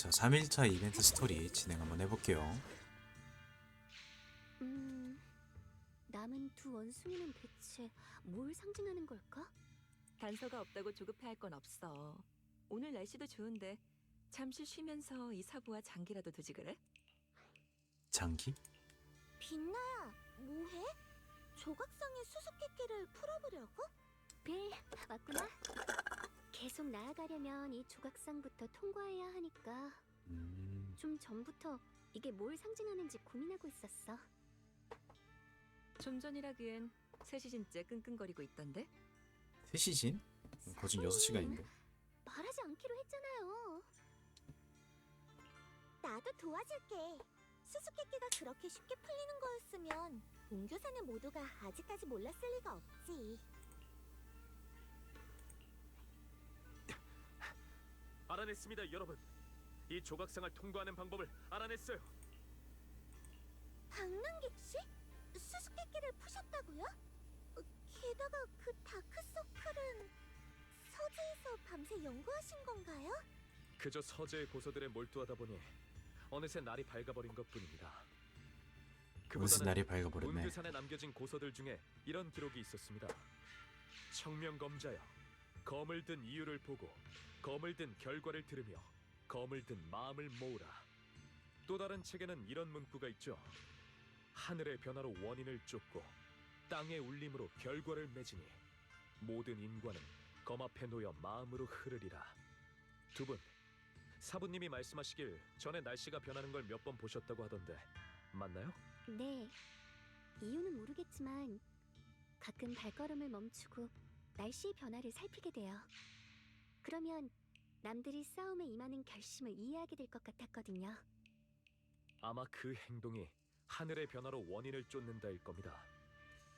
자, 3일차 이벤트 스토리 진행 한번 해볼게요. 남은 두 원숭이는 대체 뭘 상징하는 걸까? 단서가 없다고 조급해할 건 없어. 오늘 날씨도 좋은데 잠시 쉬면서 이 사부와 장기라도 두지 그래? 장기? 빛나야, 뭐해? 조각상의 수수께끼를 풀어보려고? 빌, 왔구나. 계속 나아가려면 이 조각상부터 통과해야 하니까 좀 전부터 이게 뭘 상징하는지 고민하고 있었어. 좀 전이라기엔 3시즌째 끙끙거리고 있던데? 3시즌? 거진 6시간인데. 말하지 않기로 했잖아요. 나도 도와줄게. 수수께끼가 그렇게 쉽게 풀리는 거였으면 옹교사는 모두가 아직까지 몰랐을 리가 없지. 알아냈습니다, 여러분. 이 조각상을 통과하는 방법을 알아냈어요. 박남객 씨? 수수께끼를 푸셨다고요? 게다가 그 다크서클은 서재에서 밤새 연구하신 건가요? 그저 서재의 고서들에 몰두하다 보니 어느새 날이 밝아버린 것뿐입니다. 무슨 날이 밝아버렸네. 문규산에 남겨진 고서들 중에 이런 기록이 있었습니다. 청명검자여, 검을 든 이유를 보고 검을 든 결과를 들으며 검을 든 마음을 모으라. 또 다른 책에는 이런 문구가 있죠. 하늘의 변화로 원인을 쫓고 땅의 울림으로 결과를 맺으니 모든 인과는 검 앞에 놓여 마음으로 흐르리라. 두 분, 사부님이 말씀하시길 전에 날씨가 변하는 걸 몇 번 보셨다고 하던데 맞나요? 네. 이유는 모르겠지만 가끔 발걸음을 멈추고 날씨의 변화를 살피게 돼요. 그러면 남들이 싸움에 임하는 결심을 이해하게 될 것 같았거든요. 아마 그 행동이 하늘의 변화로 원인을 쫓는다일 겁니다.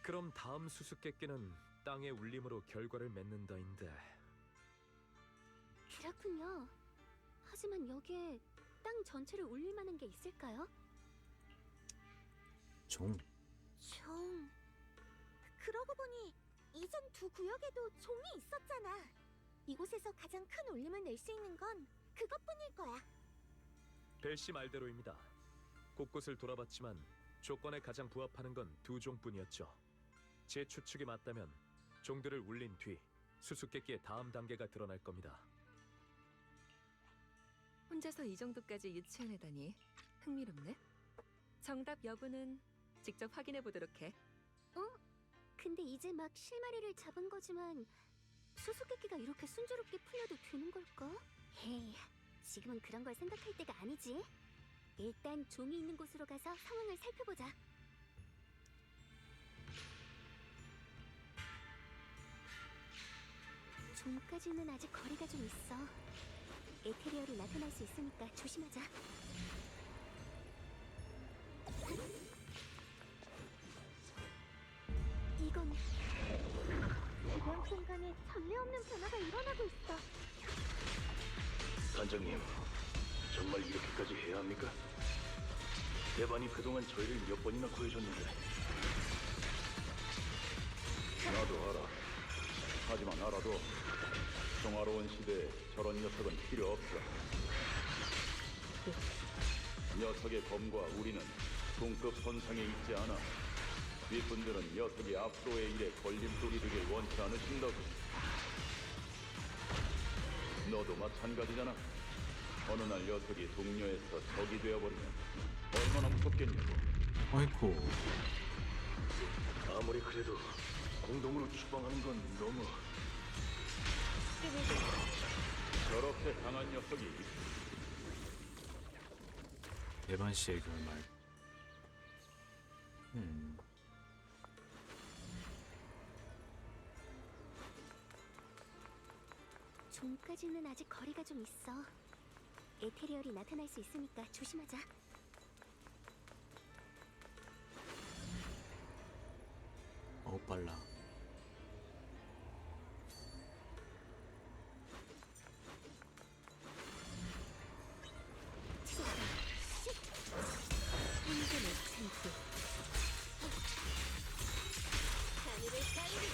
그럼 다음 수수께끼는 땅의 울림으로 결과를 맺는다인데 그렇군요. 하지만 여기에 땅 전체를 울릴 만한 게 있을까요? 종. 종... 그러고 보니 이전 두 구역에도 종이 있었잖아. 이곳에서 가장 큰 울림을 낼 수 있는 건 그것뿐일 거야. 벨씨 말대로입니다. 곳곳을 돌아봤지만 조건에 가장 부합하는 건 두 종뿐이었죠. 제 추측이 맞다면 종들을 울린 뒤 수수께끼의 다음 단계가 드러날 겁니다. 혼자서 이 정도까지 유추해내다니 흥미롭네. 정답 여부는 직접 확인해 보도록 해. 근데 이제 막 실마리를 잡은 거지만 수수께끼가 이렇게 순조롭게 풀려도 되는 걸까? 헤이, 지금은 그런 걸 생각할 때가 아니지. 일단 종이 있는 곳으로 가서 상황을 살펴보자. 종까지는 아직 거리가 좀 있어. 에테리얼이 나타날 수 있으니까 조심하자. 이건 이번 순간에 전례 없는 변화가 일어나고 있어. 단장님, 정말 이렇게까지 해야 합니까? 대반이 그동안 저희를 몇 번이나 구해줬는데. 나도 알아. 하지만 알아도 평화로운 시대에 저런 녀석은 필요 없어. 녀석의 검과 우리는 동급 선상에 있지 않아. 윗분들은 녀석이 앞으로의 일에 걸림돌이 되길 원치 않으신다고. 너도 마찬가지잖아. 어느 날 녀석이 동료에서 적이 되어버리면 얼마나 무섭겠냐고. 아이쿠. 아무리 그래도 공동으로 추방하는 건 너무... 저렇게 강한 녀석이 에반 씨의 결말. 종까지는 아직 거리가 좀 있어. 에테리얼이 나타날 수 있으니까 조심하자. 빨라. 생존의 챔프. 하늘을 가리리.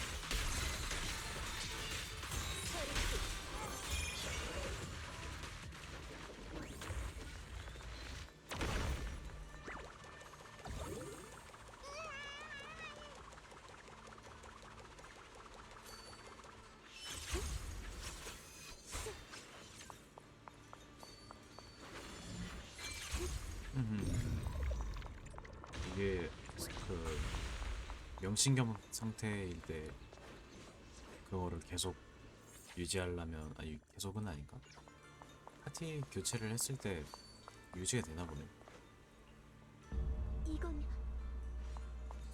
소리치. 명신경 상태일 때 그거를 계속 유지하려면 아니 계속은 아닌가? 파티 교체를 했을 때 유지가 되나 보네. 이건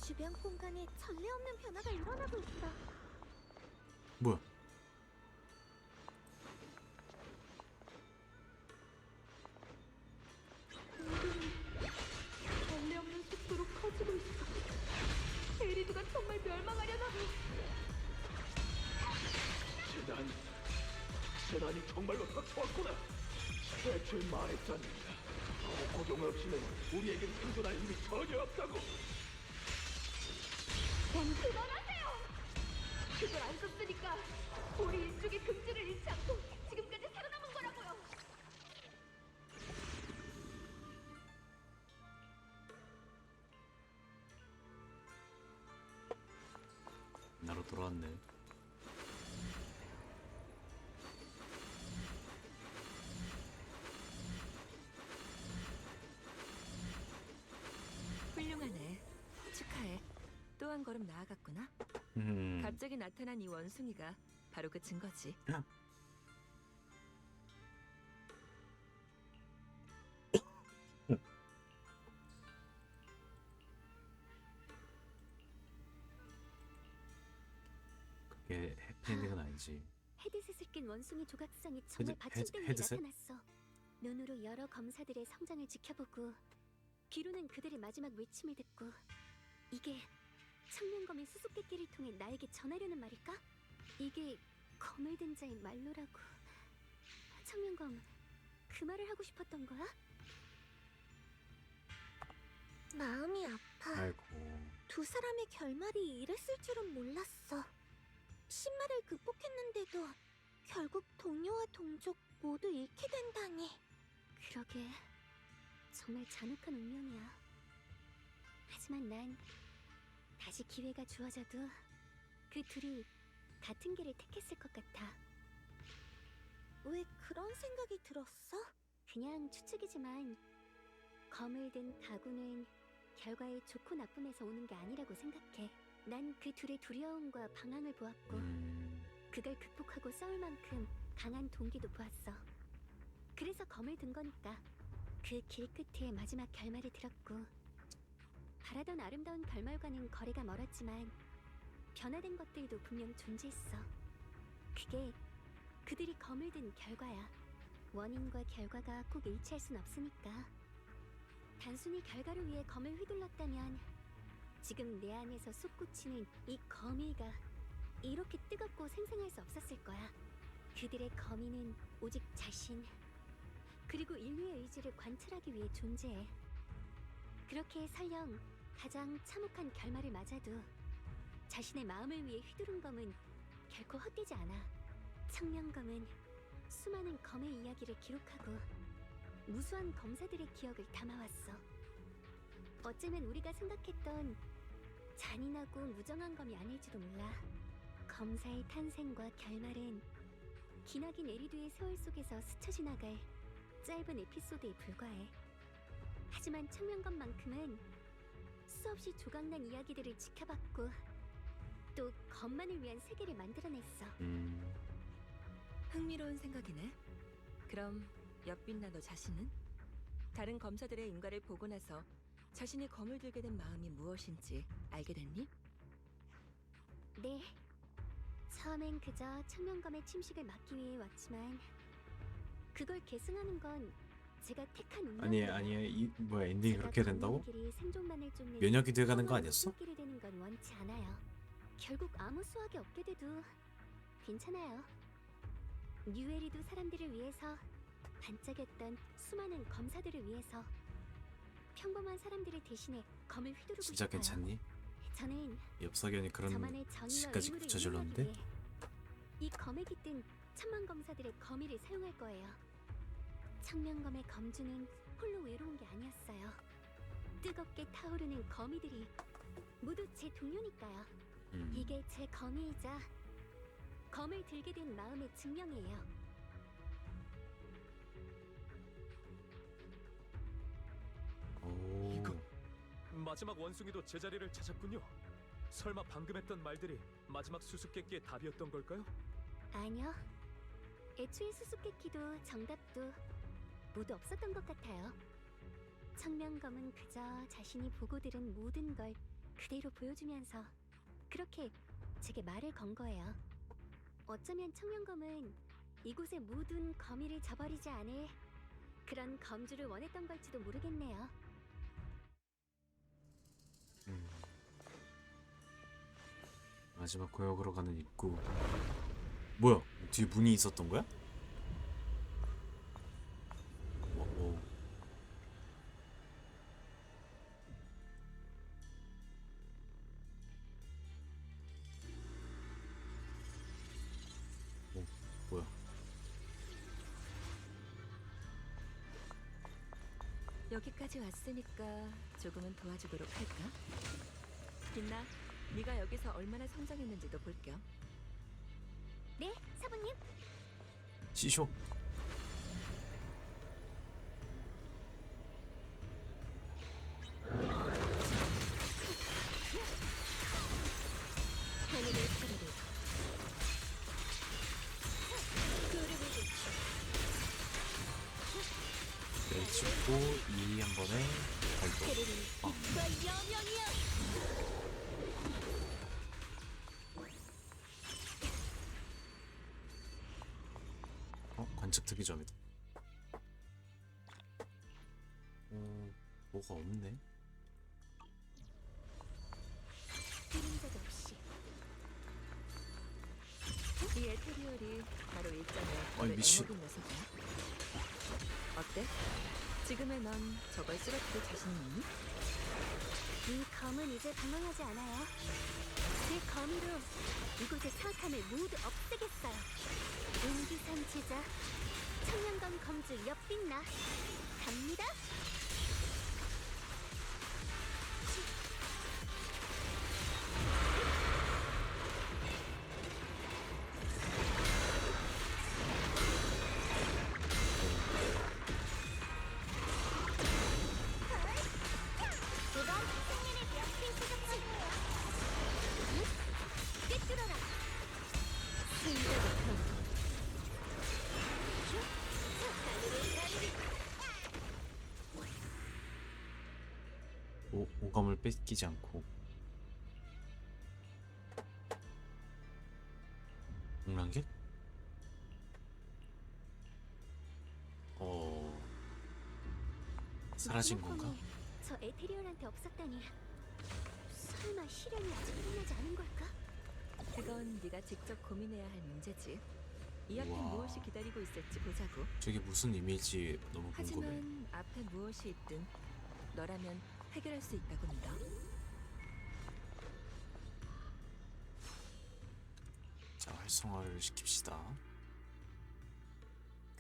주변 공간에 전례 없는 변화가 일어나고 있어. 뭐야? 전례 없는 속도로 커지고 있어. 에리드가 정말 멸망하려나? 재난이 정말로 닥쳐왔구나. 대출 말했잖니. 고종 없이는 우리에겐 생존할 힘이 전혀 없다고. 그만하세요! 그걸 안 썼으니까 우리 일족의 긍지를 잃지 않고 지금까지 살아남은 거라고요. 나로 돌아왔네. 훌륭하네. 축하해. 또 한 걸음 나아갔구나. 갑자기 나타난 이 원숭이가 바로 그 증거지. 그게 해피엔딩은 아니지. 헤드셋을 낀 원숭이 조각상이 정말 받침대 위에 헤드셋? 나타났어. 눈으로 여러 검사들의 성장을 지켜보고 귀로는 그들의 마지막 외침을 듣고 이게 청명검의 수수께끼를 통해 나에게 전하려는 말일까? 이게 검을 든 자의 말로라고. 청명검, 그 말을 하고 싶었던 거야? 마음이 아파. 아이고. 두 사람의 결말이 이랬을 줄은 몰랐어. 신마를 극복했는데도 결국 동료와 동족 모두 잃게 된다니. 그러게, 정말 잔혹한 운명이야. 하지만 난 다시 기회가 주어져도 그 둘이 같은 길을 택했을 것 같아. 왜 그런 생각이 들었어? 그냥 추측이지만 검을 든 가구는 결과의 좋고 나쁨에서 오는 게 아니라고 생각해. 난 그 둘의 두려움과 방황을 보았고 그걸 극복하고 싸울 만큼 강한 동기도 보았어. 그래서 검을 든 거니까. 그 길 끝에 마지막 결말을 들었고 바라던 아름다운 결말과는 거리가 멀었지만 변화된 것들도 분명 존재했어. 그게 그들이 검을 든 결과야. 원인과 결과가 꼭 일치할 순 없으니까. 단순히 결과를 위해 검을 휘둘렀다면 지금 내 안에서 솟구치는 이 거미가 이렇게 뜨겁고 생생할 수 없었을 거야. 그들의 거미는 오직 자신, 그리고 인류의 의지를 관찰하기 위해 존재해. 그렇게 설령 가장 참혹한 결말을 맞아도 자신의 마음을 위해 휘두른 검은 결코 헛되지 않아. 청명검은 수많은 검의 이야기를 기록하고 무수한 검사들의 기억을 담아왔어. 어쩌면 우리가 생각했던 잔인하고 무정한 검이 아닐지도 몰라. 검사의 탄생과 결말은 기나긴 에리두의 세월 속에서 스쳐 지나갈 짧은 에피소드에 불과해. 하지만 청명검만큼은 수없이 조각난 이야기들을 지켜봤고 또 검만을 위한 세계를 만들어냈어. 흥미로운 생각이네. 그럼 엿빛나 너 자신은? 다른 검사들의 인과를 보고 나서 자신이 검을 들게 된 마음이 무엇인지 알게 됐니? 네. 처음엔 그저 청명검의 침식을 막기 위해 왔지만 그걸 계승하는 건 제가 택한 운명이에요. 아니 이 뭐야 엔딩이 제가 그렇게 걷는 된다고? 길이 생존만을 쫓는 면역이 돼가는 거 험한 아니었어? 길이 되는 건 원치 않아요. 결국 아무 수확이 없게 돼도 괜찮아요. 뉴에리도 사람들을 위해서, 반짝였던 수많은 검사들을 위해서, 평범한 사람들을 대신해 검을 휘두르고 진짜 싶어요. 괜찮니? 저는 엽석연이 그런 저만의 정의와 시까지 의무를 붙여줄렀는데? 이루기 위해 이 검에 깃든 천만 검사들의 검의를 사용할 거예요. 청명검의 검주는 홀로 외로운 게 아니었어요. 뜨겁게 타오르는 거미들이 모두 제 동료니까요. 이게 제 검의이자 검을 들게 된 마음의 증명이에요. 오. 이건 마지막 원숭이도 제자리를 찾았군요. 설마 방금 했던 말들이 마지막 수수께끼의 답이었던 걸까요? 아니요. 애초에 수수께끼도 정답도 모두 없었던 것 같아요. 청명검은 그저 자신이 보고 들은 모든 걸 그대로 보여주면서 그렇게 제게 말을 건 거예요. 어쩌면 청명검은 이곳의 모든 거미를 저버리지 않을 그런 검주를 원했던 걸지도 모르겠네요. 마지막 구역으로 가는 입구. 뭐야? 뒤에 문이 있었던 거야? 오. 오, 뭐야? 여기까지 왔으니까 조금은 도와주도록 할까? 빛나, 네가 여기서 얼마나 성장했는지도 볼게요. 네, 사부님. 시쇼. 하늘을 가르르. 네, 찍고 이 한 번에 발동. 빛과 여명이여. 관측 특이점이다. 뭐가 없네. 그림자도 없이. 이 에테리얼이 바로 일장의 아니, 미친. 녀석이야. 어때? 지금의 넌 저걸 쓰러뜨릴 자신 있니? 이 검은 이제 방황하지 않아요. 제 검으로 이곳의 사악함을 모두 없애겠어요. 용기선지자 청량검 검주 옆빛나 갑니다. 이건 승리를 위한 필수적지. 꿰뚫어라. 승자의 검. 오감을 뺏기지 않고. 공란객? 사라진 건가? 검이 저 에테리얼한테 없었다니. 설마 실현이 아직 끝나지 않은 걸까? 그건 네가 직접 고민해야 할 문제지. 이 앞에 우와. 무엇이 기다리고 있을지 보자고. 저게 무슨 의미일지 너무 궁금해. 하지만 앞에 무엇이 있든 너라면 해결할 수 있다고 믿어. 자, 활성화를 시킵시다.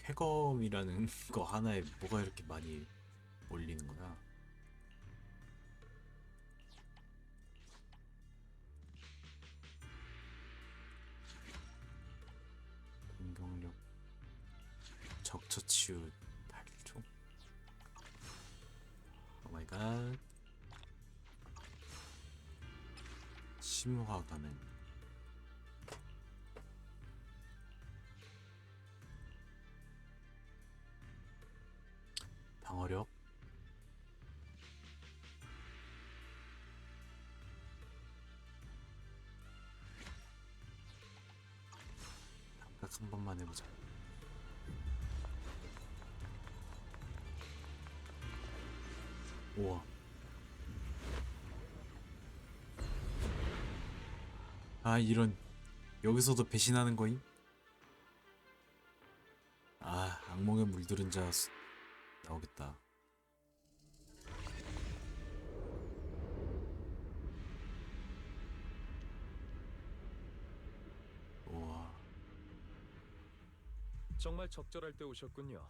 쾌검이라는 거 하나에 뭐가 이렇게 많이 올리는 거야? 공격력 적처치유 8초. 오마이갓. 심화 가능. 방어력. 감각 한 번만 해보자. 우와. 아, 이런. 여기서도 배신하는 거임? 아, 악몽에 물들은 자 나오겠다. 우와. 정말 적절할 때 오셨군요.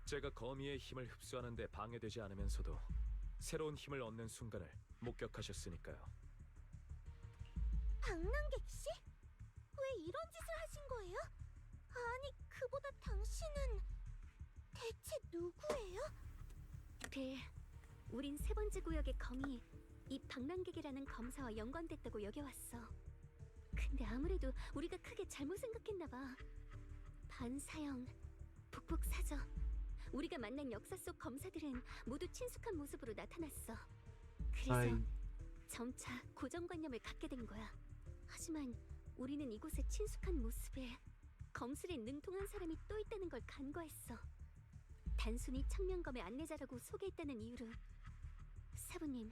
제가 거미의 힘을 흡수하는 데 방해되지 않으면서도 새로운 힘을 얻는 순간을 목격하셨으니까요. 박랑객 씨? 왜 이런 짓을 하신 거예요? 아니, 그보다 당신은 대체 누구예요? 우린 세 번째 구역의 검이 이 방랑객이라는 검사와 연관됐다고 여겨왔어. 근데 아무래도 우리가 크게 잘못 생각했나 봐. 반사형, 북북사저. 우리가 만난 역사 속 검사들은 모두 친숙한 모습으로 나타났어. 그래서 아이. 점차 고정관념을 갖게 된 거야. 하지만 우리는 이곳의 친숙한 모습에 검술에 능통한 사람이 또 있다는 걸 간과했어. 단순히 청명검의 안내자라고 소개했다는 이유로. 사부님,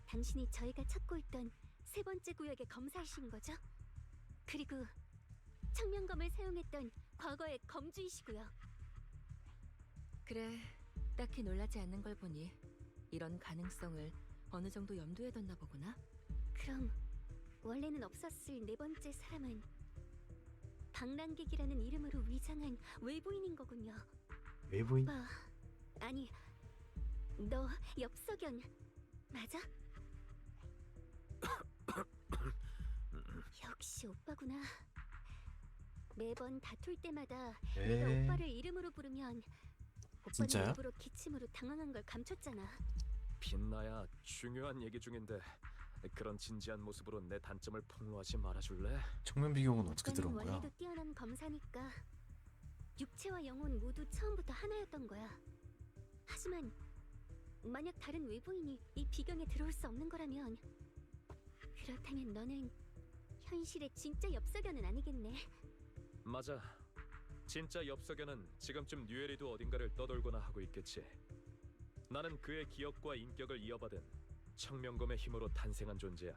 당신이 저희가 찾고 있던 세 번째 구역의 검사이신 거죠? 그리고 청명검을 사용했던 과거의 검주이시고요. 그래, 딱히 놀라지 않는 걸 보니 이런 가능성을 어느 정도 염두에 뒀나 보구나. 그럼 원래는 없었을 네 번째 사람은 방랑객이라는 이름으로 위장한 외부인인 거군요. 외부인? 오빠, 아니, 너 엽석연 맞아? 역시 오빠구나. 매번 다툴 때마다 내가 에. 오빠를 이름으로 부르면 오빠는 진짜요? 일부러 기침으로 당황한 걸 감췄잖아. 빛나야, 중요한 얘기 중인데 그런 진지한 모습으로 내 단점을 폭로하지 말아줄래? 청면 비경은 어떻게 오빠는 들어온 거야? 원래도 뛰어난 검사니까 육체와 영혼 모두 처음부터 하나였던 거야. 하지만 만약 다른 외부인이 이 비경에 들어올 수 없는 거라면, 그렇다면 너는 현실의 진짜 엽서견은 아니겠네. 맞아. 진짜 엽석연은 지금쯤 뉴에리도 어딘가를 떠돌거나 하고 있겠지. 나는 그의 기억과 인격을 이어받은 청명검의 힘으로 탄생한 존재야.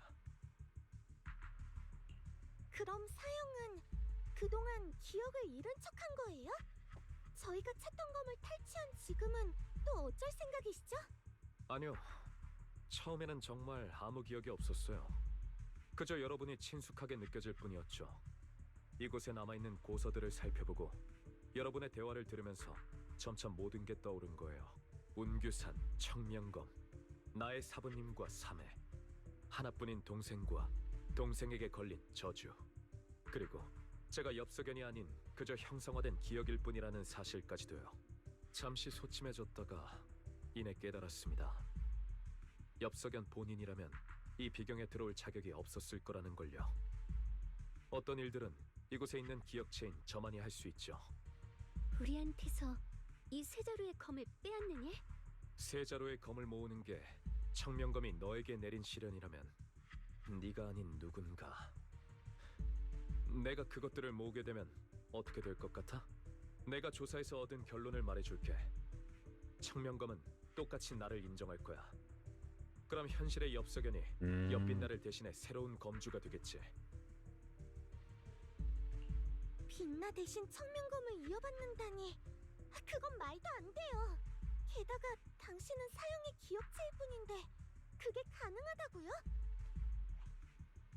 그럼 사형은 그동안 기억을 잃은 척한 거예요? 저희가 찾던 검을 탈취한 지금은 또 어쩔 생각이시죠? 아니요. 처음에는 정말 아무 기억이 없었어요. 그저 여러분이 친숙하게 느껴질 뿐이었죠. 이곳에 남아있는 고서들을 살펴보고 여러분의 대화를 들으면서 점차 모든 게 떠오른 거예요. 운규산, 청명검, 나의 사부님과 사매, 하나뿐인 동생과 동생에게 걸린 저주, 그리고 제가 엽서견이 아닌 그저 형상화된 기억일 뿐이라는 사실까지도요. 잠시 소침해졌다가 이내 깨달았습니다. 엽서견 본인이라면 이 비경에 들어올 자격이 없었을 거라는 걸요. 어떤 일들은 이곳에 있는 기억체인 저만이 할 수 있죠. 우리한테서 이 세자루의 검을 빼앗느니? 세자루의 검을 모으는 게 청명검이 너에게 내린 시련이라면 네가 아닌 누군가. 내가 그것들을 모으게 되면 어떻게 될 것 같아? 내가 조사해서 얻은 결론을 말해줄게. 청명검은 똑같이 나를 인정할 거야. 그럼 현실의 엽서견이 엽빛나를 대신해 새로운 검주가 되겠지. 빛나 대신 청명검을 이어받는다니, 그건 말도 안 돼요. 게다가 당신은 사형의 기억체일 뿐인데 그게 가능하다고요?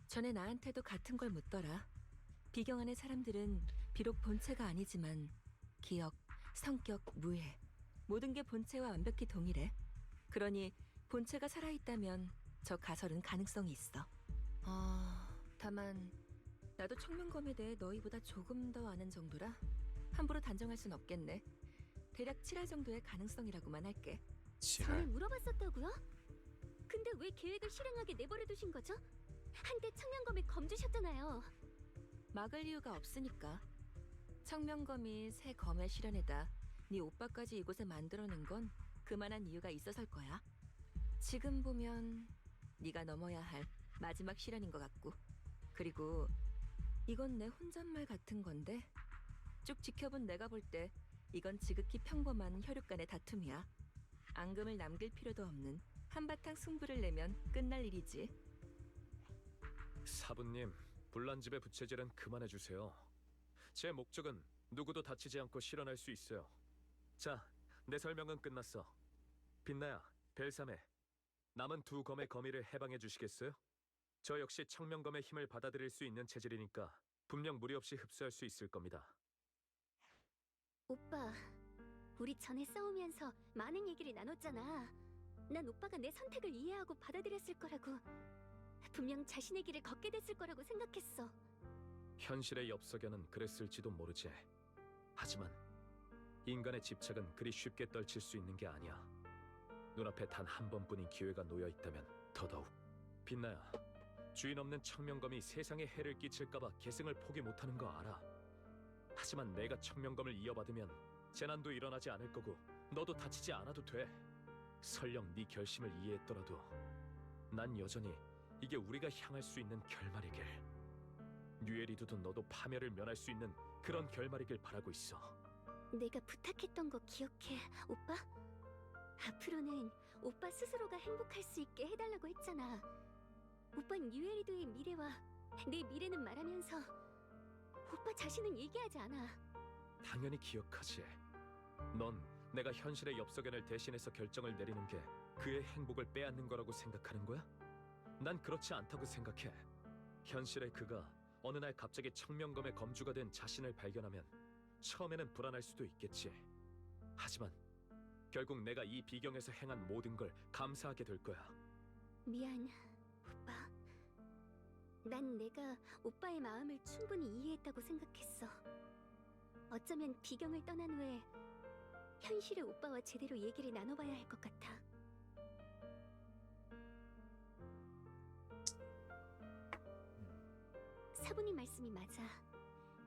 전에 나한테도 같은 걸 묻더라. 비경 안의 사람들은 비록 본체가 아니지만 기억, 성격, 무해 모든 게 본체와 완벽히 동일해. 그러니 본체가 살아있다면 저 가설은 가능성이 있어. 다만 나도 청명검에 대해 너희보다 조금 더 아는 정도라 함부로 단정할 순 없겠네. 대략 7할 정도의 가능성이라고만 할게. 전에 지랄. 물어봤었다고요? 근데 왜 계획을 실행하게 내버려 두신 거죠? 한때 청명검을 검주셨잖아요. 막을 이유가 없으니까. 청명검이 새 검의 실현에다 네 오빠까지 이곳에 만들어낸 건 그만한 이유가 있어서일 거야. 지금 보면 네가 넘어야 할 마지막 실현인 것 같고. 그리고 이건 내 혼잣말 같은 건데 쭉 지켜본 내가 볼 때 이건 지극히 평범한 혈육 간의 다툼이야. 앙금을 남길 필요도 없는 한바탕 승부를 내면 끝날 일이지. 사부님, 불난집의 부채질은 그만해주세요. 제 목적은 누구도 다치지 않고 실현할 수 있어요. 자, 내 설명은 끝났어. 빛나야, 벨사메, 남은 두 검의 거미를 해방해 주시겠어요? 저 역시 청명검의 힘을 받아들일 수 있는 체질이니까 분명 무리 없이 흡수할 수 있을 겁니다. 오빠, 우리 전에 싸우면서 많은 얘기를 나눴잖아. 난 오빠가 내 선택을 이해하고 받아들였을 거라고, 분명 자신의 길을 걷게 됐을 거라고 생각했어. 현실의 엽서견은 그랬을지도 모르지. 하지만 인간의 집착은 그리 쉽게 떨칠 수 있는 게 아니야. 눈앞에 단 한 번뿐인 기회가 놓여 있다면 더더욱. 빛나야, 주인 없는 청명검이 세상에 해를 끼칠까봐 계승을 포기 못하는 거 알아. 하지만 내가 청명검을 이어받으면 재난도 일어나지 않을 거고 너도 다치지 않아도 돼. 설령 네 결심을 이해했더라도 난 여전히 이게 우리가 향할 수 있는 결말이길, 뉴에리드도 너도 파멸을 면할 수 있는 그런 결말이길 바라고 있어. 내가 부탁했던 거 기억해, 오빠? 앞으로는 오빠 스스로가 행복할 수 있게 해달라고 했잖아. 오빤 유에리도의 미래와 내 미래는 말하면서 오빠 자신은 얘기하지 않아. 당연히 기억하지. 넌 내가 현실의 엽석연을 대신해서 결정을 내리는 게 그의 행복을 빼앗는 거라고 생각하는 거야? 난 그렇지 않다고 생각해. 현실의 그가 어느 날 갑자기 청명검의 검주가 된 자신을 발견하면 처음에는 불안할 수도 있겠지. 하지만 결국 내가 이 비경에서 행한 모든 걸 감사하게 될 거야. 미안, 오빠. 난 내가 오빠의 마음을 충분히 이해했다고 생각했어. 어쩌면 비경을 떠난 후에 현실의 오빠와 제대로 얘기를 나눠봐야 할 것 같아. 사부님 말씀이 맞아.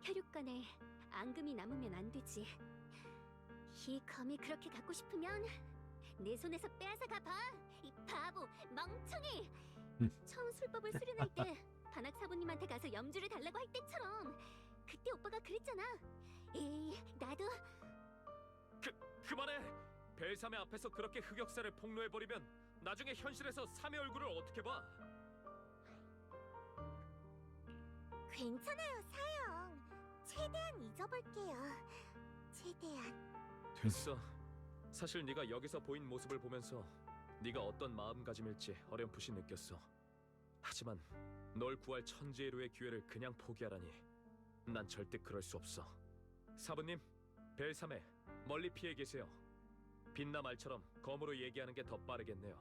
혈육간에 앙금이 남으면 안 되지. 이 검이 그렇게 갖고 싶으면 내 손에서 빼앗아 가봐. 이 바보, 멍청이. 처음 술법을 수련할 때 반학 사부님한테 가서 염주를 달라고 할 때처럼. 그때 오빠가 그랬잖아. 에이, 나도. 그만해! 벨삼의 앞에서 그렇게 흑역사를 폭로해버리면 나중에 현실에서 삼의 얼굴을 어떻게 봐? 괜찮아요, 사형. 최대한 잊어볼게요. 최대한. 됐어. 사실 네가 여기서 보인 모습을 보면서 네가 어떤 마음가짐일지 어렴풋이 느꼈어. 하지만 널 구할 천지의로의 기회를 그냥 포기하라니 난 절대 그럴 수 없어. 사부님, 벨삼에 멀리 피해 계세요. 빛나 말처럼 검으로 얘기하는 게 더 빠르겠네요.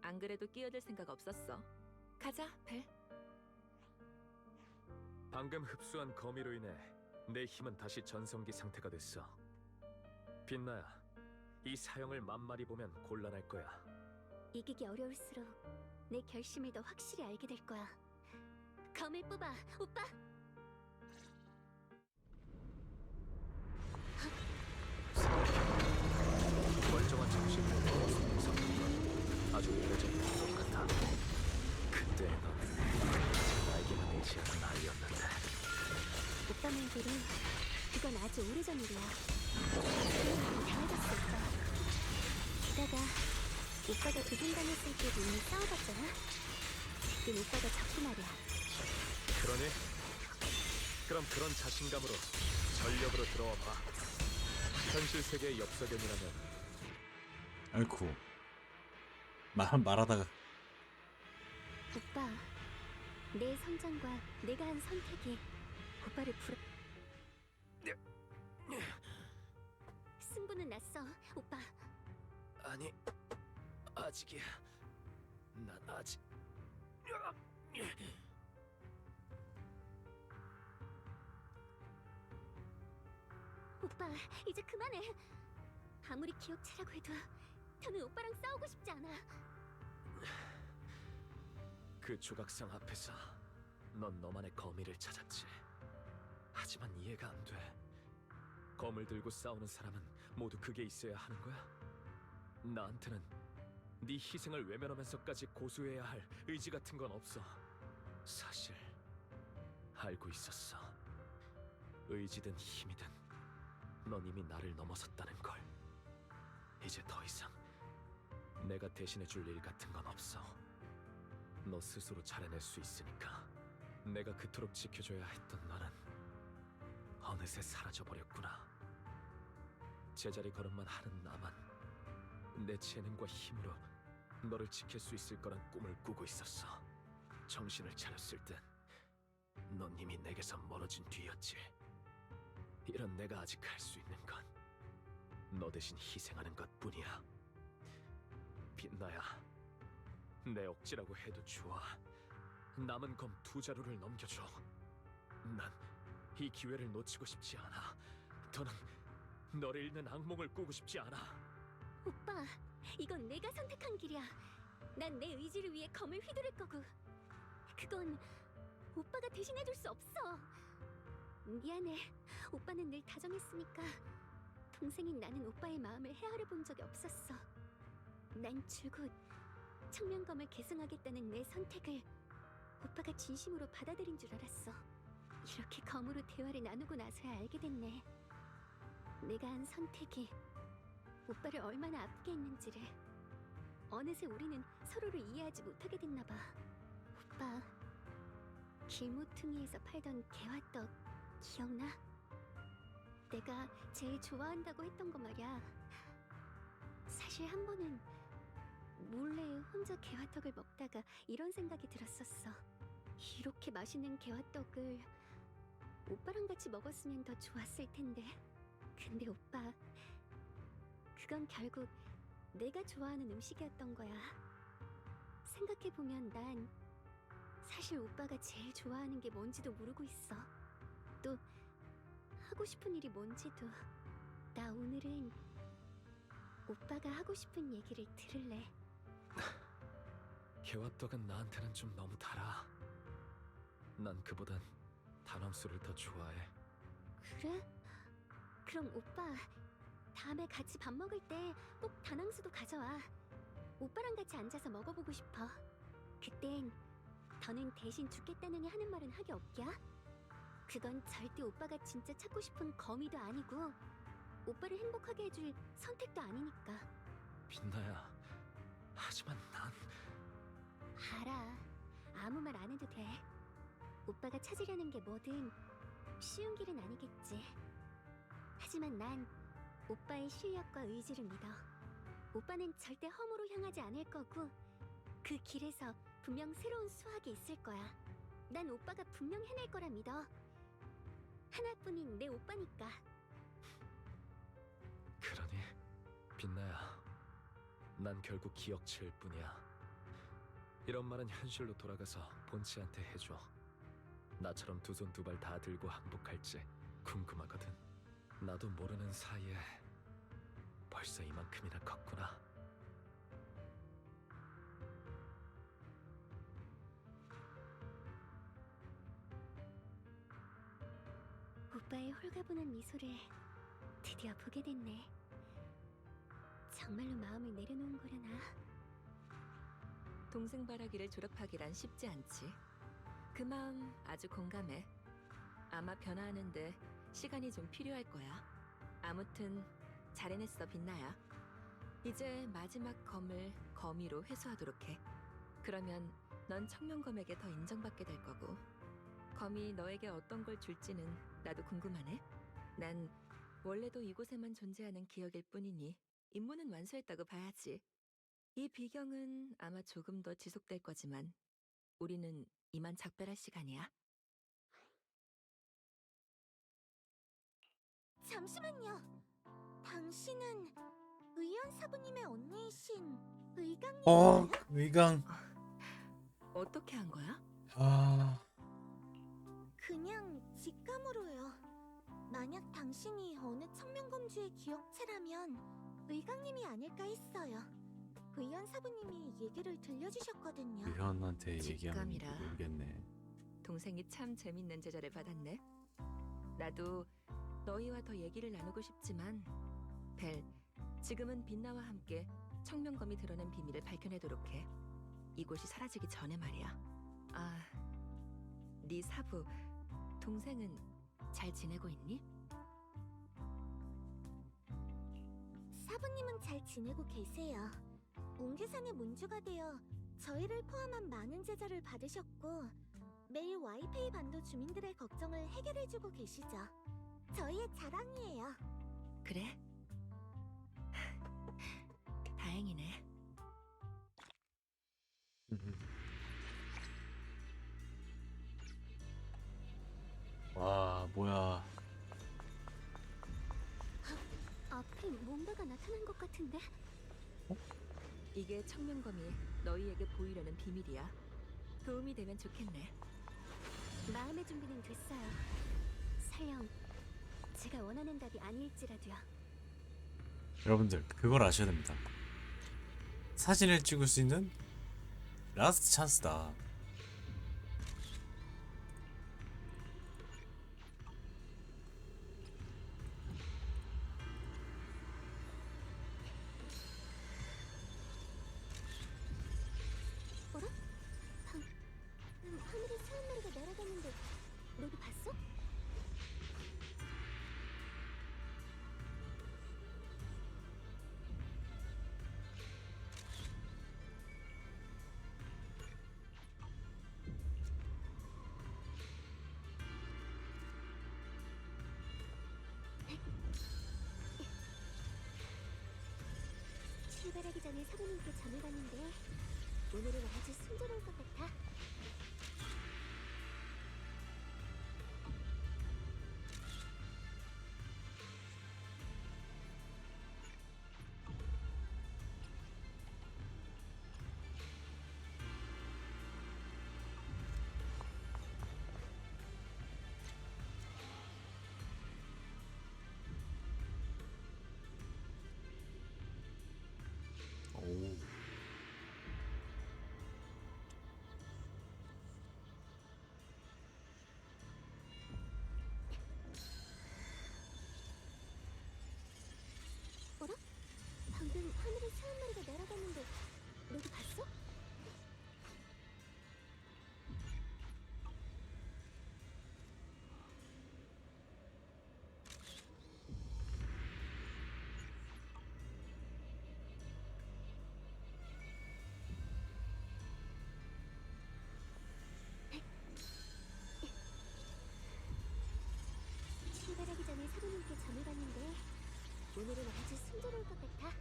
안 그래도 끼어들 생각 없었어. 가자, 벨. 방금 흡수한 거미로 인해 내 힘은 다시 전성기 상태가 됐어. 빛나야, 이 사형을 만만히 보면 곤란할 거야. 이기기 어려울수록 내 결심을 더 확실히 알게 될 거야. 검을 뽑아, 오빠. 멀쩡한 정신으로 성공한 아주 오래전인 것 같아. 그때 넌 나에게만 의지하는 아이였는데. 오빠 말대로 그건 아주 오래전 일이야. 많이 달라졌어, 오빠. 게다가 오빠가 도둑당했을 때도 이미 싸워봤잖아. 그땐 오빠가 잡고 말이야. 그러니? 그럼 그런 자신감으로 전력으로 들어와 봐. 현실 세계의 엽서견이라면 아이쿠. 말하다가 오빠, 내 성장과 내가 한 선택이 오빠를 승부는 났어, 오빠. 아니, 아직이야. 난 아직... 오빠, 이제 그만해. 아무리 기억차라고 해도 더는 오빠랑 싸우고 싶지 않아. 그 조각상 앞에서 넌 너만의 거미를 찾았지. 하지만 이해가 안 돼. 검을 들고 싸우는 사람은 모두 그게 있어야 하는 거야? 나한테는 네 희생을 외면하면서까지 고수해야 할 의지 같은 건 없어. 사실 알고 있었어. 의지든 힘이든 넌 이미 나를 넘어섰다는 걸. 이제 더 이상 내가 대신해줄 일 같은 건 없어. 너 스스로 잘해낼 수 있으니까. 내가 그토록 지켜줘야 했던 너는 어느새 사라져버렸구나. 제자리 걸음만 하는 나만 내 재능과 힘으로 너를 지킬 수 있을 거란 꿈을 꾸고 있었어. 정신을 차렸을 땐 넌 이미 내게서 멀어진 뒤였지. 이런 내가 아직 할 수 있는 건 너 대신 희생하는 것뿐이야. 빛나야, 내 억지라고 해도 좋아. 남은 검 2자루를 넘겨줘. 난 이 기회를 놓치고 싶지 않아. 더는 너를 잃는 악몽을 꾸고 싶지 않아. 오빠, 이건 내가 선택한 길이야. 난 내 의지를 위해 검을 휘두를 거고 그건 오빠가 대신해줄 수 없어. 미안해. 오빠는 늘 다정했으니까 동생인 나는 오빠의 마음을 헤아려 본 적이 없었어. 난 줄곧 청명검을 계승하겠다는 내 선택을 오빠가 진심으로 받아들인 줄 알았어. 이렇게 검으로 대화를 나누고 나서야 알게 됐네. 내가 한 선택이 오빠를 얼마나 아프게 했는지를. 어느새 우리는 서로를 이해하지 못하게 됐나 봐. 오빠, 길모퉁이에서 팔던 개화떡 기억나? 내가 제일 좋아한다고 했던 거 말이야. 사실 한 번은 몰래 혼자 개화떡을 먹다가 이런 생각이 들었었어. 이렇게 맛있는 개화떡을 오빠랑 같이 먹었으면 더 좋았을 텐데. 근데 오빠, 그건 결국 내가 좋아하는 음식이었던 거야. 생각해보면 난 사실 오빠가 제일 좋아하는 게 뭔지도 모르고 있어. 또 하고 싶은 일이 뭔지도. 나 오늘은 오빠가 하고 싶은 얘기를 들을래. 개화떡은 나한테는 좀 너무 달아. 난 그보단 단황수를 더 좋아해. 그래? 그럼 오빠, 다음에 같이 밥 먹을 때 꼭 다낭수도 가져와. 오빠랑 같이 앉아서 먹어보고 싶어. 그땐 더는 대신 죽겠다느니 하는 말은 하기 없냐? 그건 절대 오빠가 진짜 찾고 싶은 거미도 아니고 오빠를 행복하게 해줄 선택도 아니니까. 빛나야. 하지만 난 알아. 아무 말 안 해도 돼. 오빠가 찾으려는 게 뭐든 쉬운 길은 아니겠지. 하지만 난 오빠의 실력과 의지를 믿어. 오빠는 절대 허무로 향하지 않을 거고 그 길에서 분명 새로운 수확이 있을 거야. 난 오빠가 분명 해낼 거라 믿어. 하나뿐인 내 오빠니까. 그러니 빛나야. 난 결국 기억체일 뿐이야. 이런 말은 현실로 돌아가서 본치한테 해줘. 나처럼 두 손 두 발 다 들고 항복할지 궁금하거든. 나도 모르는 사이에 벌써 이만큼이나 컸구나. 오빠의 홀가분한 미소를 드디어 보게 됐네. 정말로 마음을 내려놓은 거려나. 동생 바라기를 졸업하기란 쉽지 않지. 그 마음 아주 공감해. 아마 변화하는데 시간이 좀 필요할 거야. 아무튼 잘 해냈어, 빛나야. 이제 마지막 검을 거미로 회수하도록 해. 그러면 넌 청명검에게 더 인정받게 될 거고 검이 너에게 어떤 걸 줄지는 나도 궁금하네. 난 원래도 이곳에만 존재하는 기억일 뿐이니 임무는 완수했다고 봐야지. 이 비경은 아마 조금 더 지속될 거지만 우리는 이만 작별할 시간이야. 잠시만요. 당신은 의연 사부님의 언니이신 의강님. 의강. 어떻게 한 거야? 아, 그냥 직감으로요. 만약 당신이 어느 청명검주의 기억체라면 의강님이 아닐까 했어요. 의연 사부님이 얘기를 들려주셨거든요. 의현한테 얘기하면 직감이라. 모르겠네. 동생이 참 재밌는 제자를 받았네. 나도 너희와 더 얘기를 나누고 싶지만 벨, 지금은 빛나와 함께 청명검이 드러낸 비밀을 밝혀내도록 해. 이곳이 사라지기 전에 말이야. 아, 네 사부, 동생은 잘 지내고 있니? 사부님은 잘 지내고 계세요. 옹계산의 문주가 되어 저희를 포함한 많은 제자를 받으셨고 매일 와이페이 반도 주민들의 걱정을 해결해주고 계시죠. 저희의 자랑이에요. 그래? 다행이네. 와, 뭐야. 앞에 뭔가가 나타난 것 같은데? 이게 청명검이 너희에게 보이려는 비밀이야. 도움이 되면 좋겠네. 마음의 준비는 됐어요. 설령 제가 원하는 답이 아닐지라도요. 여러분들 그걸 아셔야 됩니다. 사진을 찍을 수 있는 라스트 찬스다. 어라? 하늘에 새 한 마리가 날아갔는데 너도 봤어? 출발하기 전에 사부님께 잠을 봤는데 오늘은 아주 순조로울 것 같아. 오. 어라? 방금 하늘에 새 한 마리가 날아갔는데 너도 봤어? 출발하기 전에 사부님께 잠을 봤는데 오늘은 아주 순조로울 것 같아.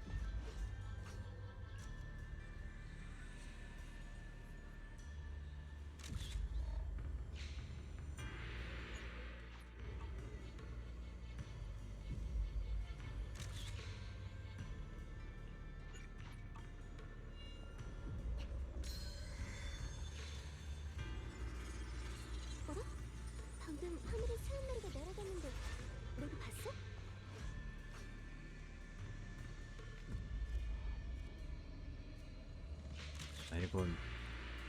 어라? 방금 하늘에 새 한 마리가 날아갔는데 너도 봤어? 아, 이건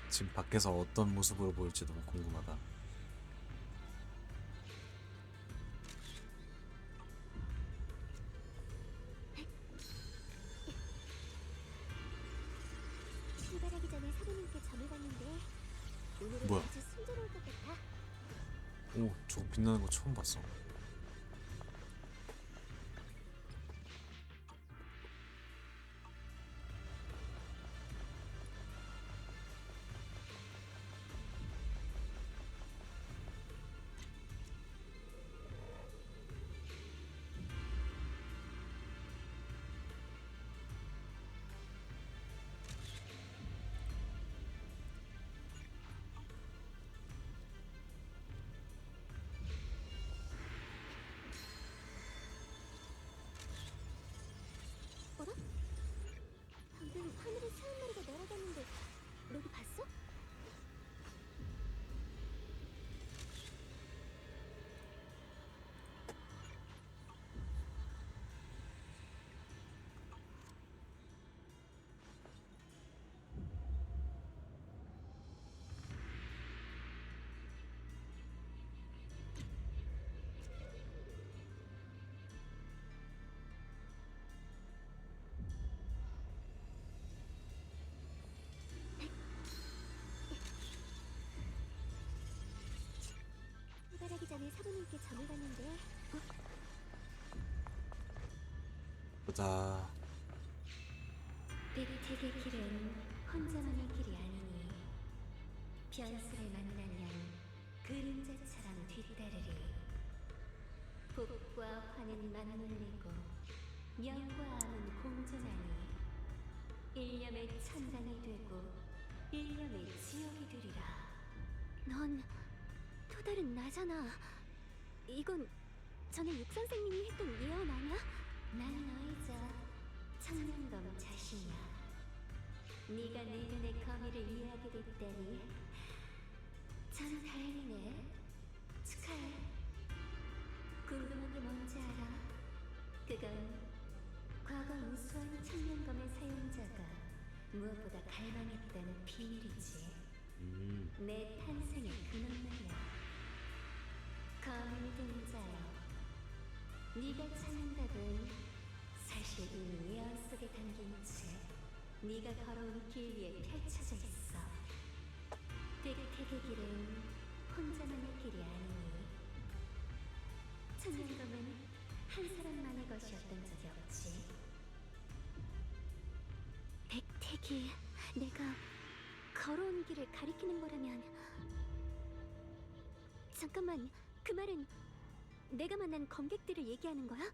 지금 밖에서 어떤 모습으로 보일지 너무 궁금하다. 출발하기 전에 사부님께 잠을 봤는데 오늘은 뭐야? 아주 순조로울 것 같아. 오, 저거 빛나는 거 처음 봤어. 어라? 방금 하늘에 새 한 마리가 날아갔는데 너도 봤어? 출발하기 전에 사부님께 잠을 봤는데 보다. 빅틱의 길은 혼자만의 길이 아니니 변수를 만나면 그림자처럼 뒤따르리. 복과 화는 맞물리고 명과 암은 공존하니 일념의 천당이 되고 일념의 지옥이 되리라. 넌 또 다른 나잖아. 이건 전에 육 선생님이 했던 예언 아냐? 난 너이자 청명검 자신이야. 네가 내 눈의 거미를 이해하게 됐다니 참 다행이네. 축하해. 궁금한 게 뭔지 알아? 그건 과거 우수한 청명검의 사용자가 무엇보다 갈망했다는 비밀이지. 내 탄생의 근원 말이야. 검을 든 자여, 네가 찾는 답은 사실 이미 예언 속에 담긴 채 네가 걸어온 길 위에 펼쳐져 있어. 득택의 길은 혼자만의 길이 아니니 천년검은 한 사람만의 것이었던 적이 없지. 백택이 내가 걸어온 길을 가리키는 거라면, 잠깐만, 그 말은 내가 만난 검객들을 얘기하는 거야?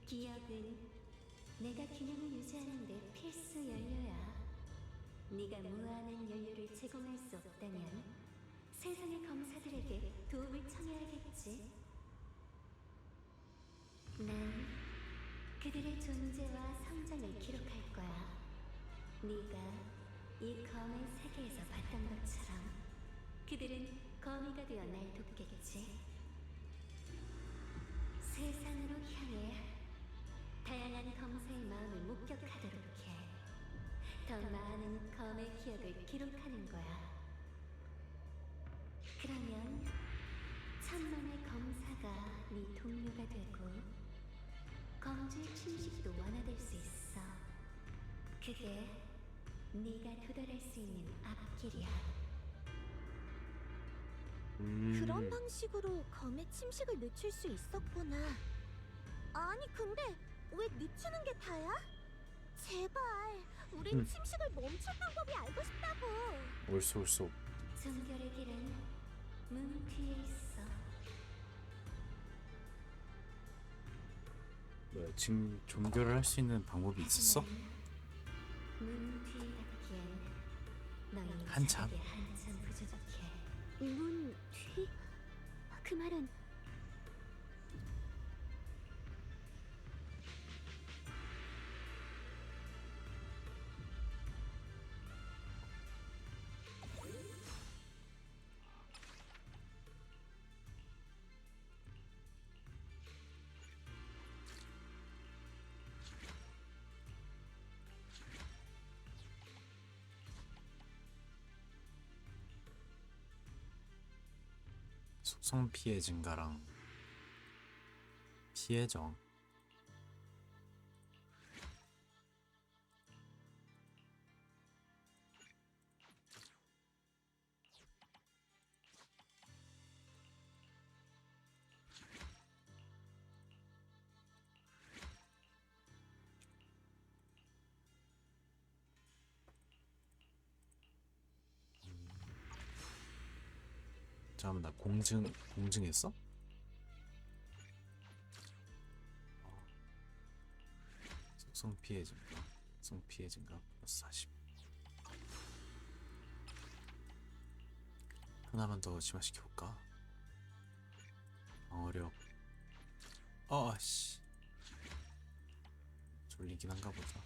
기억은 내가 균형을 유지하는 데 필수 연료야. 네가 무한한 연료를 제공할 수 없다면 세상의 검사들에게 도움을 청해야겠지. 난 그들의 존재와 성장을 기록할 거야. 네가 이 검의 세계에서 봤던 것처럼 그들은 거미가 되어 날 돕겠지. 세상으로 향해 다양한 검사의 마음을 목격하도록 해. 더 많은 검의 기억을 기록하는 거야. 그러면 천만의 검사가 네 동료가 되고 검주의 침식도 완화될 수 있어. 그게 네가 도달할 수 있는 앞길이야. 그런 방식으로 검의 침식을 늦출 수 있었구나. 아니 근데 왜 늦추는 게 다야? 제발 우린 침식을 멈출 방법이 알고 싶다고. 옳소. 종결의 길은 문 뒤에 있어. 뭐야, 지금 종결을 할 수 있는 방법이 있었어? 문 뒤에 닿기엔 너희 한참? 자격이 한참 부족해. 문 뒤? 그 말은 속성 피해 증가랑 피해정. 잠깐만, 나 공증했어? 속성 피해 증가 플러스 40. 하나만 더 심화시켜볼까? 방어력. 아씨, 졸리긴 한가 보다.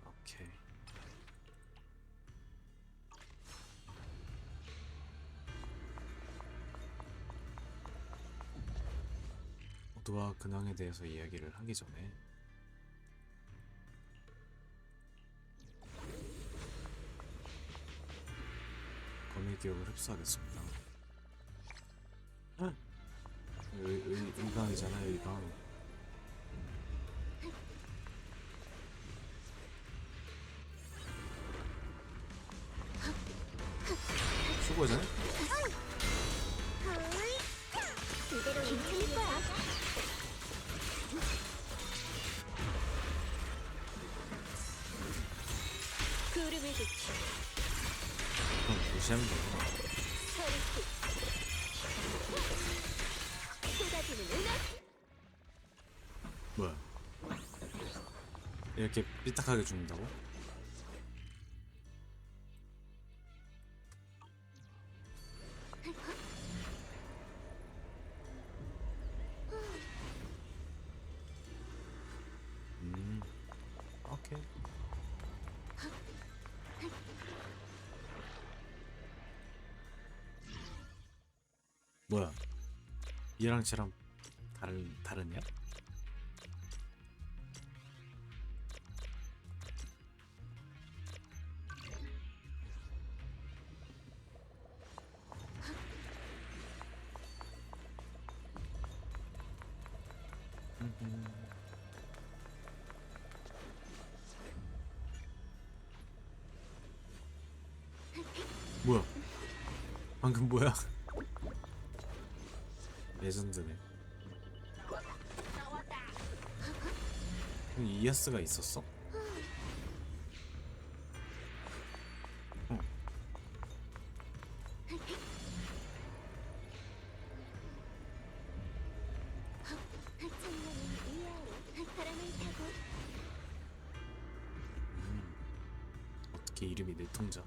오케이. 모두와 근황에 대해서 이야기를 하기 전에 검의 기억을 흡수하겠습니다. 의강이잖아요, 의강. 수고하잖아? 이대로 괜찮을 거야. 구름을 비추 그럼 무시하면 되구나. 서리빛 쏟아지는 은하. 뭐야? 이렇게 삐딱하게 죽는다고? 오케이. 뭐야? 얘랑 쟤랑 다르냐? 뭐야? 방금 뭐야? 레전드네. 이아스가 있었어? 청년은 위아래 바람을 타고 어떻게 이름이 내통자?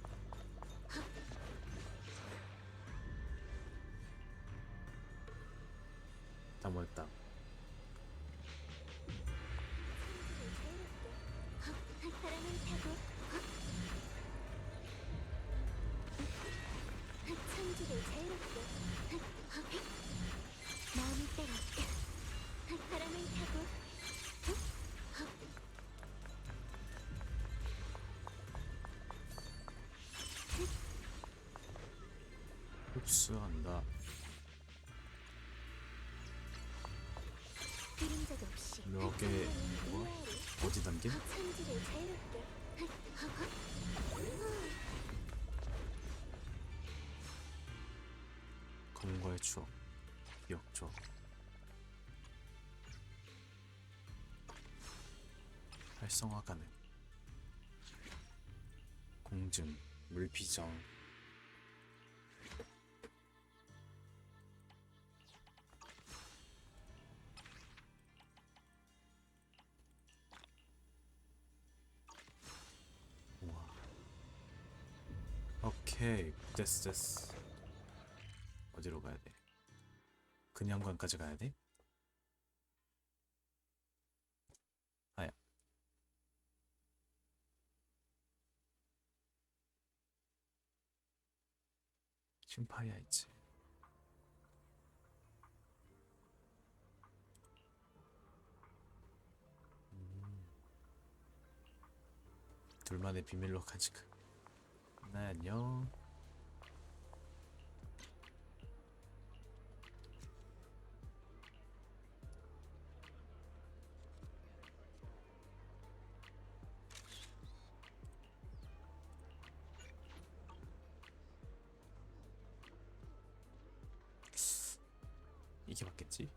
다 모였다. 바람을 타고 천지를 자유롭게 마음을 따라 바람을 타고 흡수한다. 그림자도 없이 몇 개, 뭐? 어디 담긴? 천지를 자유롭게 검과의 추억, 역조. 활성화 가능. 공증, 물피정. 우와. 오케이, 됐어. 어디로 가야 돼? 근양관까지 가야 돼? 아야. 심파이아 있지. 둘만의 비밀로 간직. 나 안녕. 이게 맞겠지?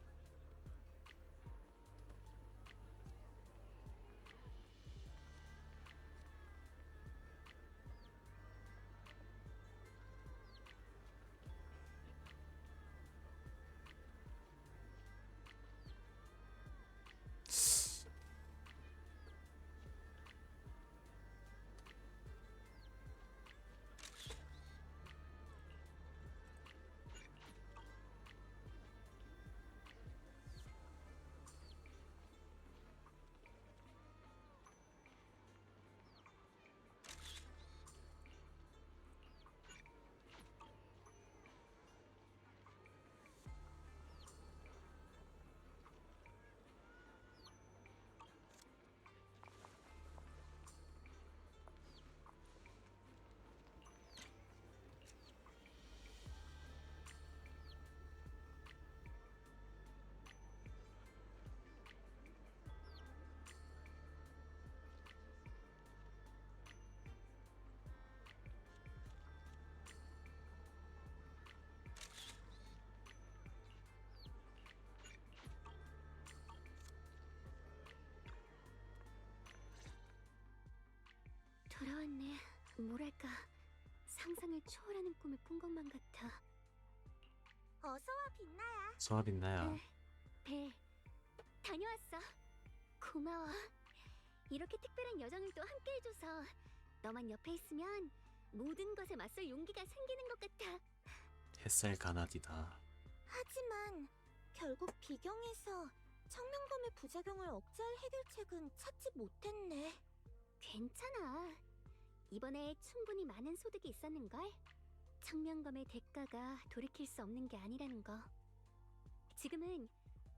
돌아왔네. 뭐랄까 상상을 초월하는 꿈을 꾼 것만 같아. 어서와 빛나야. 서합있나요? 벨, 다녀왔어. 고마워. 이렇게 특별한 여정을 또 함께 해줘서 너만 옆에 있으면 모든 것에 맞설 용기가 생기는 것 같아. 햇살 가나디다. 하지만 결국 비경에서 청명검의 부작용을 억제할 해결책은 찾지 못했네. 괜찮아. 이번에 충분히 많은 소득이 있었는걸. 청명검의 대가가 돌이킬 수 없는 게 아니라는 거. 지금은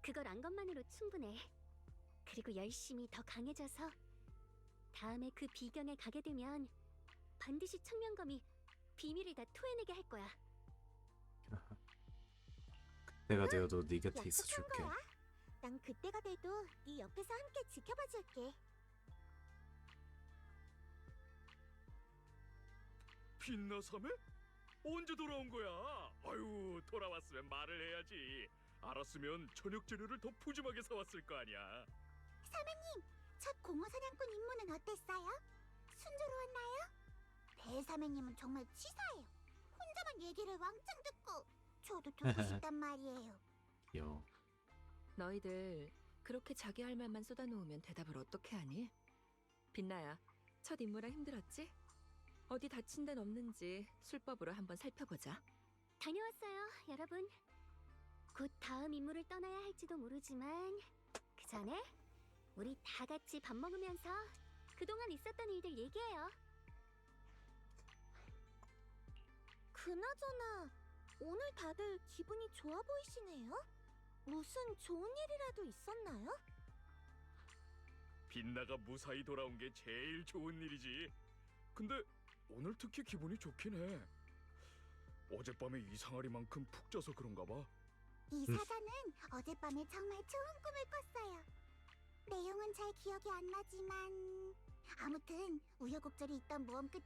그걸 안 것만으로 충분해. 그리고 열심히 더 강해져서 다음에 그 비경에 가게 되면 반드시 청명검이 비밀을 다 토해내게 할 거야. 내가 되어도 네 곁에 약속한 있어줄게. 거야. 난 그때가 돼도 네 옆에서 함께 지켜봐 줄게. 빛나삼에? 언제 돌아온 거야? 아유, 돌아왔으면 말을 해야지. 알았으면 저녁 재료를 더 푸짐하게 사왔을 거 아니야. 첫 공허 사냥꾼 임무는 어땠어요? 순조로웠나요? 대사매님은 정말 치사해요. 혼자만 얘기를 왕창 듣고 저도 듣고 싶단 말이에요. 요. 너희들 그렇게 자기 할 말만 쏟아놓으면 대답을 어떻게 하니? 빛나야, 첫 임무라 힘들었지? 어디 다친 데는 없는지 술법으로 한번 살펴보자. 다녀왔어요, 여러분. 곧 다음 임무를 떠나야 할지도 모르지만 그 전에 우리 다 같이 밥 먹으면서 그동안 있었던 일들 얘기해요. 그나저나 오늘 다들 기분이 좋아 보이시네요? 무슨 좋은 일이라도 있었나요? 빛나가 무사히 돌아온 게 제일 좋은 일이지. 근데 오늘 특히 기분이 좋긴 해. 어젯밤에 이상하리만큼 푹 자서 그런가 봐. 이 사자는 어젯밤에 정말 좋은 꿈을 꿨어요. 내용은 잘 기억이 안 나지만 아무튼 우여곡절이 있던 모험 끝에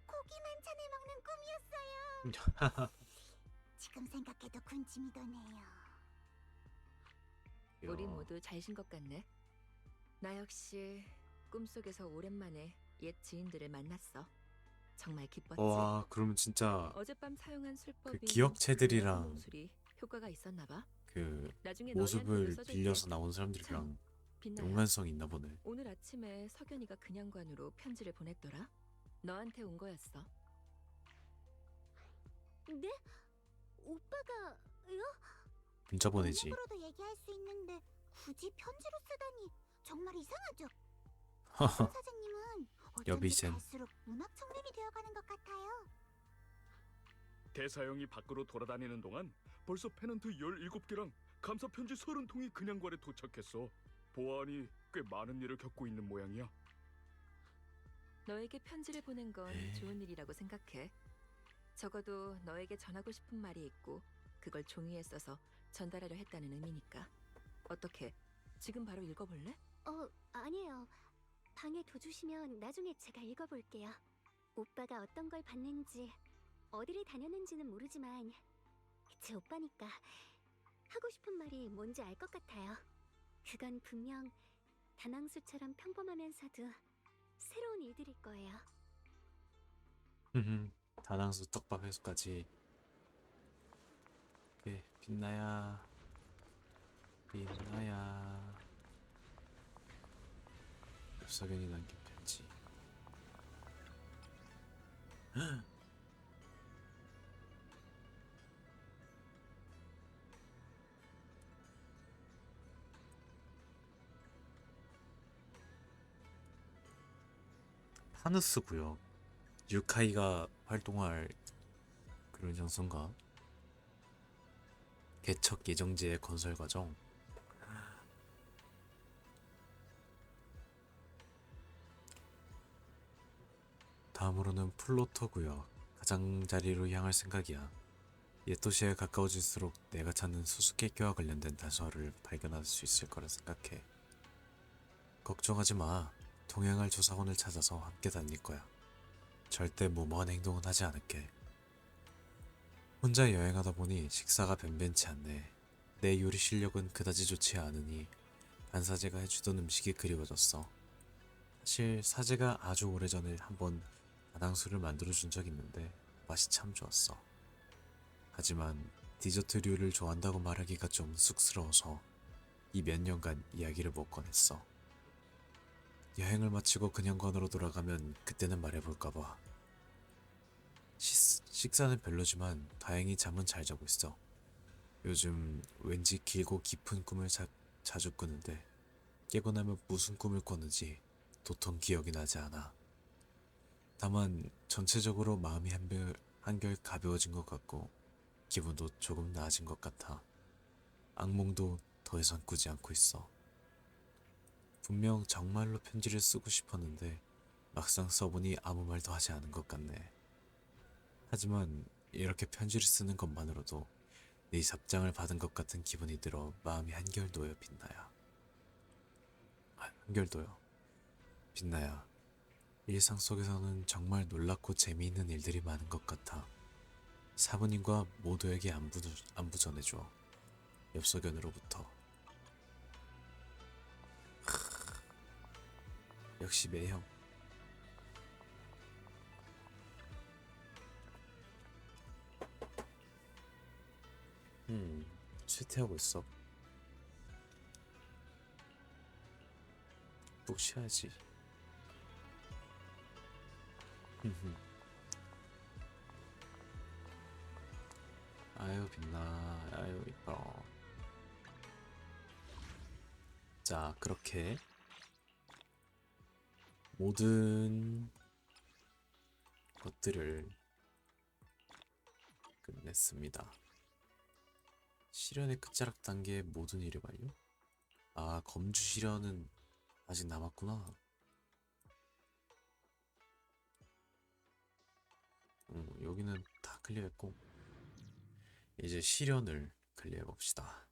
고기만 찬을 먹는 꿈이었어요. 지금 생각해도 군침이 도네요. 우리 요. 모두 잘 쉰 것 같네. 나 역시 꿈속에서 오랜만에 옛 지인들을 만났어. 정말 기뻤지. 와, 그러면 진짜 어젯밤 사용한 술법이 그 기억체들이랑 술이 효과가 있었나 봐. 그 나중에 모습을 너희한테도 써줄게. 빌려서 나온 사람들이랑 빛나야, 연관성이 있나 보네. 오늘 아침에 석연이가 그냥관으로 편지를 보냈더라. 너한테 온 거였어. 네? 오빠가요? 문자 보내지. 문으로도 얘기할 수 있는데 굳이 편지로 쓰다니 정말 이상하죠. 사장님은 어쩐지 여비센. 갈수록 문학 청년이 되어가는 것 같아요. 대사형이 밖으로 돌아다니는 동안 벌써 페넌트 17개랑 감사 편지 30통이 그냥관에 도착했어. 보아하니 꽤 많은 일을 겪고 있는 모양이야. 너에게 편지를 보낸 건 에이. 좋은 일이라고 생각해. 적어도 너에게 전하고 싶은 말이 있고 그걸 종이에 써서 전달하려 했다는 의미니까. 어떻게? 지금 바로 읽어볼래? 아니에요. 방에 둬주시면 나중에 제가 읽어볼게요. 오빠가 어떤 걸 봤는지, 어디를 다녔는지는 모르지만 제 오빠니까 하고 싶은 말이 뭔지 알 것 같아요. 그건 분명 다낭수처럼 평범하면서도 새로운 일들일 거예요. 다낭수 떡밥 회수까지. 예, 빛나야. 빛나야. 석연이 남긴 편지. 파누스 구역. 유카이가 활동할 그런 장소인가? 개척 예정지의 건설 과정. 다음으로는 플로터 구역. 가장자리로 향할 생각이야. 옛 도시에 가까워질수록 내가 찾는 수수께끼와 관련된 단서를 발견할 수 있을 거라 생각해. 걱정하지 마. 동행할 조사원을 찾아서 함께 다닐 거야. 절대 무모한 행동은 하지 않을게. 혼자 여행하다 보니 식사가 변변치 않네. 내 요리 실력은 그다지 좋지 않으니 안사제가 해주던 음식이 그리워졌어. 사실 사제가 아주 오래전에 한번 다낭수를 만들어준 적이 있는데 맛이 참 좋았어. 하지만 디저트류를 좋아한다고 말하기가 좀 쑥스러워서 이 몇 년간 이야기를 못 꺼냈어. 여행을 마치고 그냥관으로 돌아가면 그때는 말해볼까봐. 식사는 별로지만 다행히 잠은 잘 자고 있어. 요즘 왠지 길고 깊은 꿈을 자주 꾸는데 깨고 나면 무슨 꿈을 꿨는지 도통 기억이 나지 않아. 다만 전체적으로 마음이 한결 가벼워진 것 같고 기분도 조금 나아진 것 같아. 악몽도 더 이상 꾸지 않고 있어. 분명 정말로 편지를 쓰고 싶었는데 막상 써보니 아무 말도 하지 않은 것 같네. 하지만 이렇게 편지를 쓰는 것만으로도 네 답장을 받은 것 같은 기분이 들어 마음이 한결 놓여 빛나야. 한결 놓여. 빛나야. 일상 속에서는 정말 놀랍고 재미있는 일들이 많은 것 같아. 사부님과 모두에게 안부 전해줘. 엽서견으로부터. 역시 매형. 쇠퇴하고 있어. 푹 쉬어야지. 아유 빛나. 아유 이뻐. 자 그렇게 모든 것들을 끝냈습니다. 실현의 끝자락 단계 모든 일을 완료? 아 검주 실현은 아직 남았구나. 여기는 다 클리어했고 이제 실현을 클리어해 봅시다.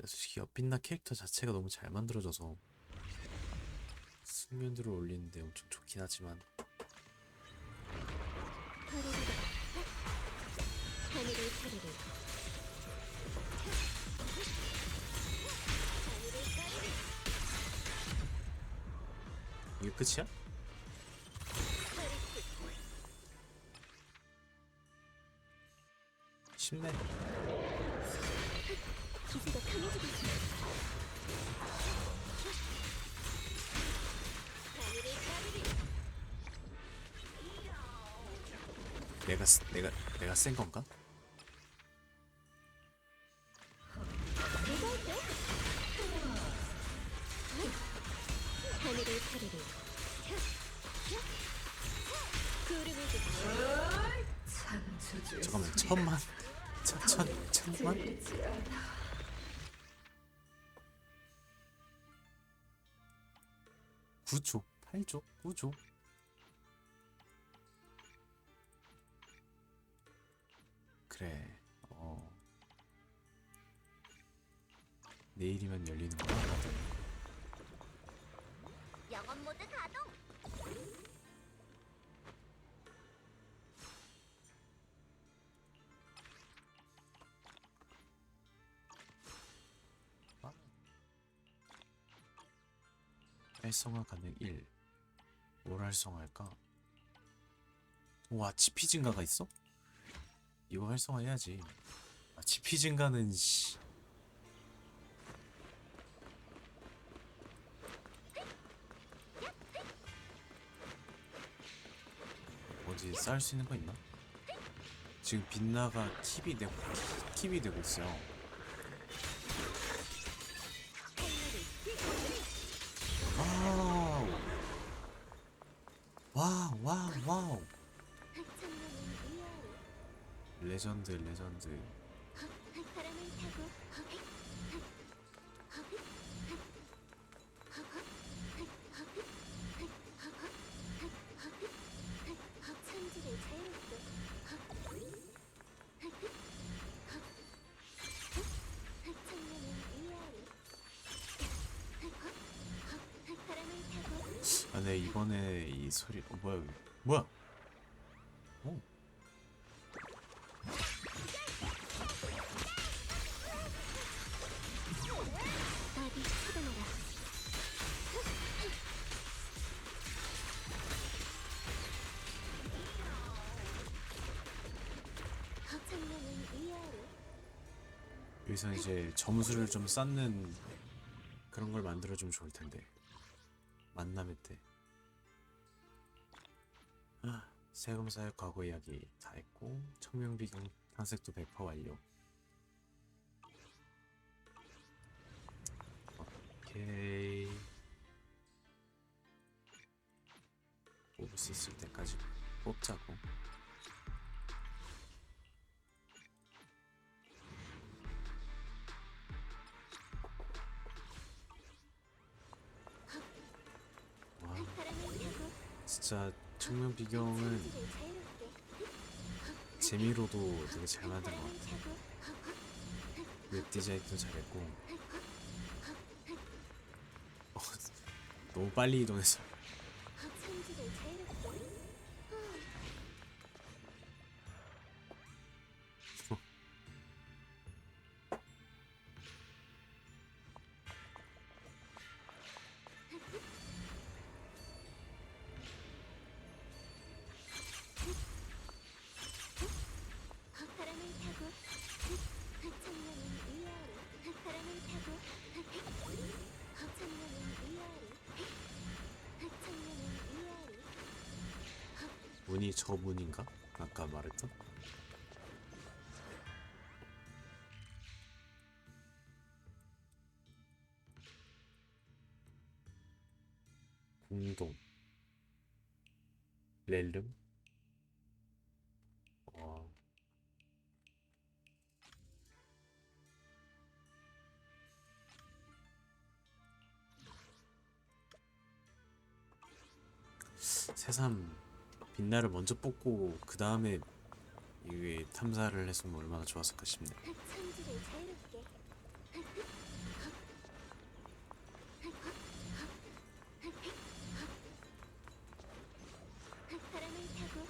솔직히 엽빛나 캐릭터 자체가 너무 잘 만들어져서 숙면들을 올리는데 엄청 좋긴 하지만 하늘을 타르르 이게 끝이야? 쉽네. 기세가 강해지고 있어. 하늘을 타르르 내가 센 건가? 내가 할게. 하늘을 타르르 구름을 긋고 잠깐만 천만? 9조 8조 9조 그래 내일이면 열리는구나. 영원 모드 가동. 활성화 가능 1. 뭘 활성화할까? 와 치피 증가가 있어? 이거 활성화해야지. 아 치피 증가는 씨. 어디 쌓을 수 있는 거 있나? 지금 빛나가 킵이 되고 있어요. 와우. 천년은 위아래 레전드. 바람을 타고 천지를 자유롭게 천년은 위아래 바람을 타고 아, 네 이번에 이 소리 뭐야? 오. 나비 차단하라. 천년은 위아래 여기서 이제 점수를 좀 쌓는 그런 걸 만들어주면 좋을 텐데. 만남의 때. 세금사역 과거 이야기 다 했고 청명비경 탐색도 100% 완료. 오케이. 뽑을 수 있을 때까지 뽑자고. 와 바람을 타고 진짜 청명비경은 천지를 자유롭게 재미로도 되게 잘 만든 것 바람을 같아. 타고 웹 디자인도 잘했고 너무 빨리 이동해서 천지를 자유롭게 문이 저 문인가? 아까 말했던? 공동 렐름? 와. 새삼 빛나를 먼저 뽑고 그 다음에 이게 탐사를 했으면 얼마나 좋았을까 싶네. 천지를 자유롭게. 바람을 타고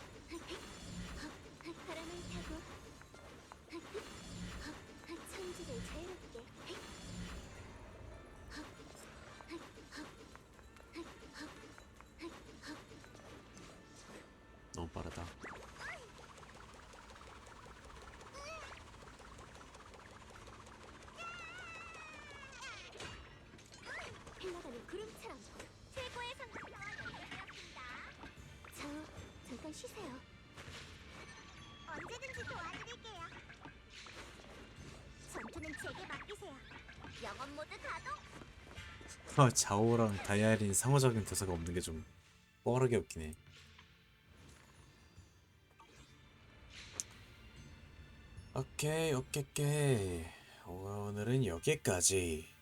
바람을 타고 천지를 자유롭게. 너무 빠르다. 흘러가는 구름처럼 최고의 성공자와 연결되었습니다. 잠깐 쉬세요. 언제든지 도와드릴게요. 전투는 제게 맡기세요. 영원 모드 가동. 자오랑 다이아린 상호적인 대사가 없는 게 좀 뻔하게 웃기네. 오케이. 오늘은 여기까지.